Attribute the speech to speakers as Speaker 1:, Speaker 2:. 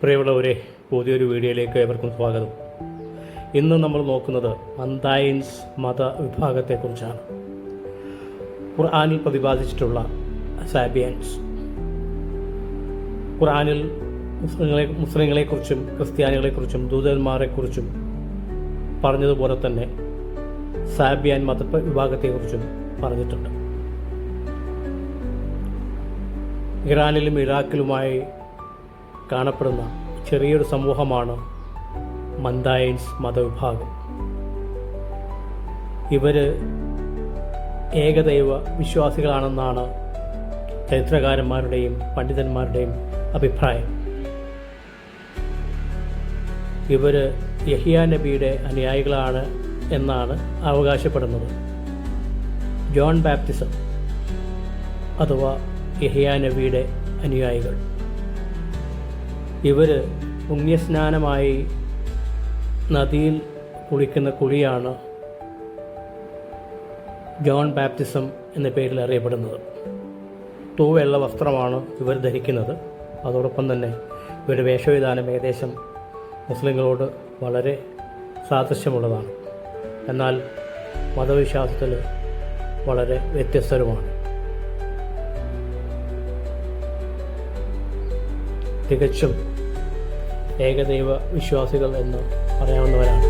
Speaker 1: പ്രിയമുള്ളവരെ, പുതിയൊരു വീഡിയോയിലേക്ക് ഏവർക്കും സ്വാഗതം. ഇന്ന് നമ്മൾ നോക്കുന്നത് മന്ദായൻസ് മതവിഭാഗത്തെക്കുറിച്ചാണ്. ഖുർആനിൽ പ്രതിപാദിച്ചിട്ടുള്ള സാബിയൻസ്. ഖുർആനിൽ മുസ്ലിങ്ങളെക്കുറിച്ചും ക്രിസ്ത്യാനികളെക്കുറിച്ചും ദൂതന്മാരെക്കുറിച്ചും പറഞ്ഞതുപോലെ തന്നെ സാബിയൻ മതവിഭാഗത്തെക്കുറിച്ചും പറഞ്ഞിട്ടുണ്ട്. ഇറാനിലും ഇറാഖിലുമായി കാണപ്പെടുന്ന ചെറിയൊരു സമൂഹമാണ് മന്ദായൻസ് മതവിഭാഗം. ഇവർ ഏകദൈവ വിശ്വാസികളാണെന്നാണ് ചരിത്രകാരന്മാരുടെയും പണ്ഡിതന്മാരുടെയും അഭിപ്രായം. ഇവർ യഹിയ നബിയുടെ അനുയായികളാണ് എന്നാണ് അവകാശപ്പെടുന്നത്. ജോൺ ബാപ്റ്റിസം അഥവാ യഹിയ നബിയുടെ അനുയായികൾ. ഇവർ പുണ്യസ്നാനമായി നദിയിൽ കുളിക്കുന്ന കുളിയാണ് ജോൺ ബാപ്റ്റിസം എന്ന പേരിൽ അറിയപ്പെടുന്നത്. തൂവെള്ള വസ്ത്രമാണ് ഇവർ ധരിക്കുന്നത്. അതോടൊപ്പം തന്നെ ഇവരുടെ വേഷവിധാനം ഏകദേശം മുസ്ലിങ്ങളോട് വളരെ സാദൃശ്യമുള്ളതാണ്. എന്നാൽ മതവിശ്വാസത്തിൽ വളരെ വ്യത്യസ്തരുമാണ്. തികച്ചും ഏകദൈവ വിശ്വാസികൾ എന്ന് പറയാവുന്നവരാണ്.